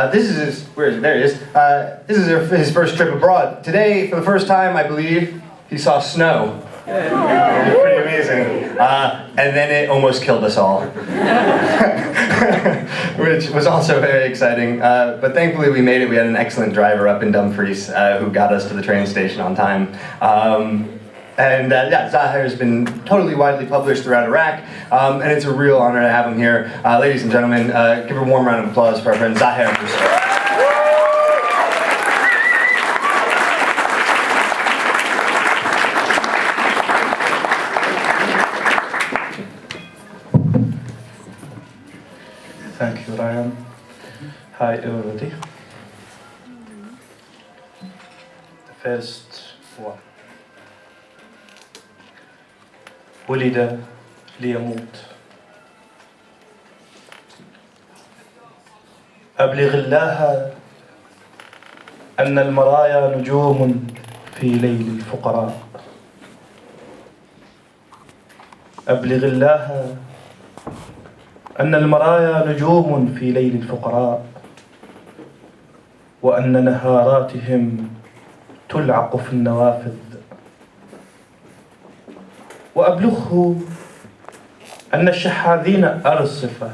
This is his, where is it? There he is. This is his first trip abroad. Today, for the first time, I believe, he saw snow. It was pretty amazing. And then it almost killed us all. Which was also very exciting. But thankfully we made it. We had an excellent driver up in Dumfries who got us to the train station on time. Yeah, Zahir has been totally widely published throughout Iraq, and it's a real honor to have him here. Ladies and gentlemen, give a warm round of applause for our friend Zahir Mousa. Thank you, Ryan. Hi, everybody. The first one. ولد ليموت. أبلغ الله أن المرايا نجوم في ليل الفقراء. أبلغ الله أن المرايا نجوم في ليل الفقراء، وأن نهاراتهم تلعق في النوافذ. وأبلغه أن الشحاذين أرصفة،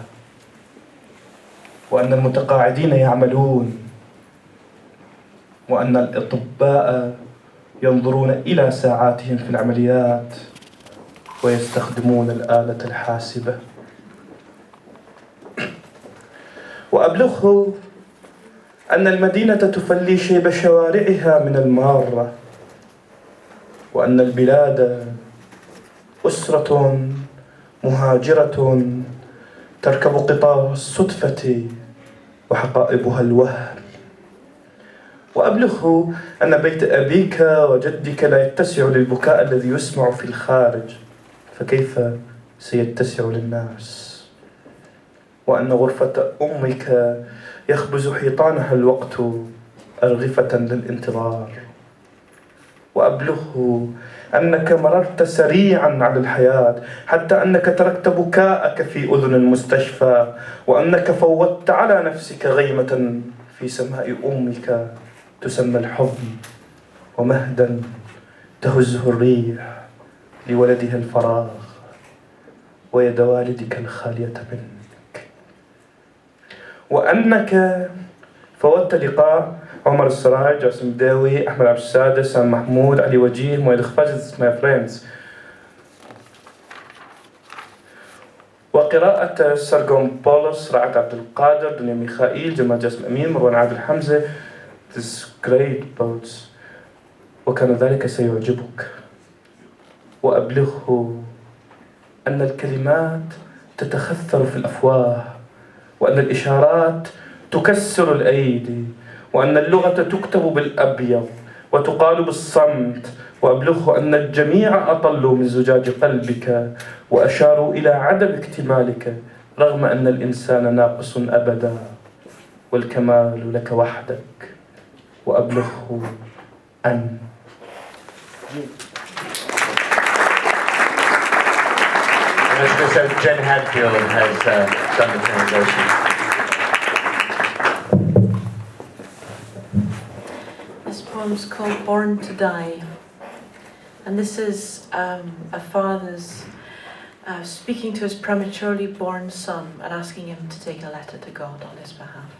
وأن المتقاعدين يعملون، وأن الأطباء ينظرون إلى ساعاتهم في العمليات ويستخدمون الآلة الحاسبة. وأبلغه أن المدينة تفلي شيب شوارعها من المارة، وأن البلاد أسرة مهاجرة تركب قطار الصدفة وحقائبها الوهن. وأبلغه أن بيت أبيك وجدك لا يتسع للبكاء الذي يسمع في الخارج، فكيف سيتسع للناس؟ وأن غرفة أمك يخبز حيطانها الوقت أرغفة للانتظار. وأبلغه أنك مررت سريعا على الحياة حتى أنك تركت بكاءك في أذن المستشفى، وأنك فوتت على نفسك غيمة في سماء أمك تسمى الحضن، ومهدا تهزه الريح لولدها الفراغ، ويد والدك الخالية منك. وأنك فوتت لقاء عمر السراج، جاسم الداوي، أحمد عبد السادس، سام محمود، علي وجيه، مويد خفاجز، my friends. وقراءة سرغوم بولس، رعد عبد القادر، دنيا ميخائيل، جمال جاسم أمين، مروان عادل حمزة. This great poets. وكان ذلك سيعجبك. وأبلغه أن الكلمات تتخثر في الأفواه، وأن الإشارات تكسر الأيدي، وأن اللغة تكتب بالأبيض وتقال بالصمت. وأبلغه أن الجميع أطلوا من زجاج قلبك وأشاروا إلى عدم اكتمالك، رغم أن الإنسان ناقص أبدا والكمال لك وحدك. وأبلغه أن Mr. Jen Hadfield has done the translation. This poem's called Born to Die, and this is a father's speaking to his prematurely born son and asking him to take a letter to God on his behalf.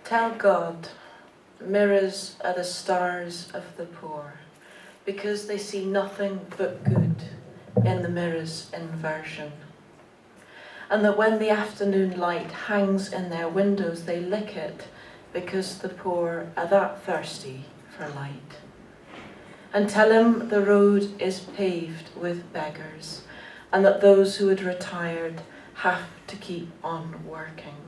Tell God, mirrors are the stars of the poor, because they see nothing but good in the mirror's inversion. And that when the afternoon light hangs in their windows, they lick it, because the poor are that thirsty for light. And tell him the road is paved with beggars, and that those who had retired have to keep on working.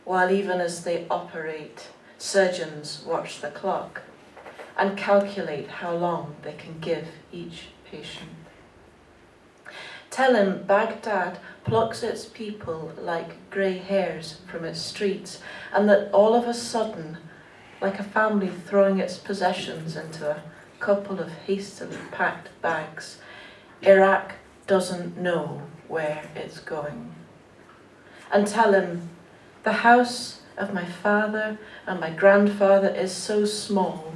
While even as they operate, surgeons watch the clock and calculate how long they can give each patient. Tell him Baghdad plucks its people like grey hairs from its streets, and that all of a sudden, like a family throwing its possessions into a couple of hastily packed bags, Iraq doesn't know where it's going. and tell him, the house of my father and my grandfather is so small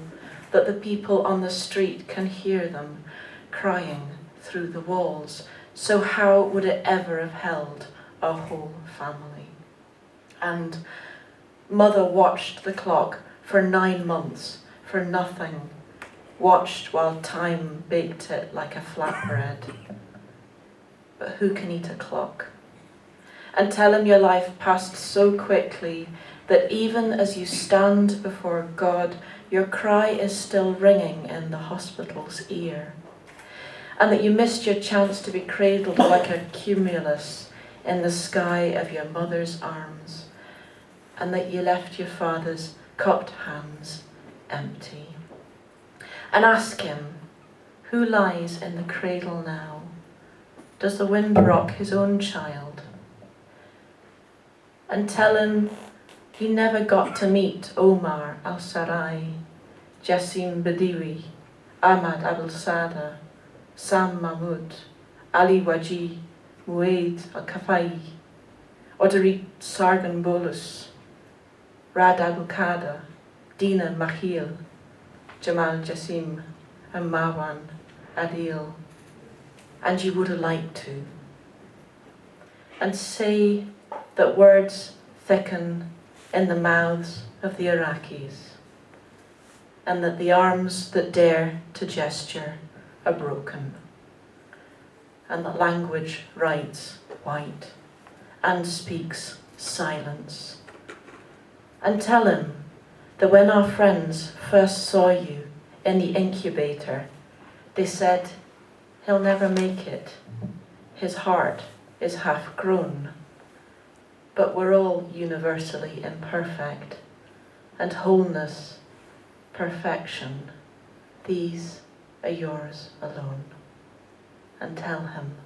that the people on the street can hear them crying through the walls. So how would it ever have held a whole family? And mother watched the clock for 9 months for nothing, watched while time baked it like a flatbread. But who can eat a clock? And tell him your life passed so quickly that even as you stand before God, your cry is still ringing in the hospital's ear. And that you missed your chance to be cradled like a cumulus in the sky of your mother's arms. And that you left your father's cupped hands empty. And ask him, who lies in the cradle now? Does the wind rock his own child? And tell him he never got to meet Omar al-Sarai, Jassim Badiwi, Ahmad Abul-Sada, Sam Mahmoud, Ali Waji, Muaid al-Kafai, Odorit Sargon Bolus, Rad Abu-Kada, Dina Makhil, Jamal Jassim, and Marwan Adil. And you would have liked to. And say that words thicken in the mouths of the Iraqis, and that the arms that dare to gesture are broken, and that language writes white and speaks silence. And tell him that when our friends first saw you in the incubator, they said, he'll never make it. His heart is half grown. But we're all universally imperfect, and wholeness, perfection, these are yours alone. And tell him.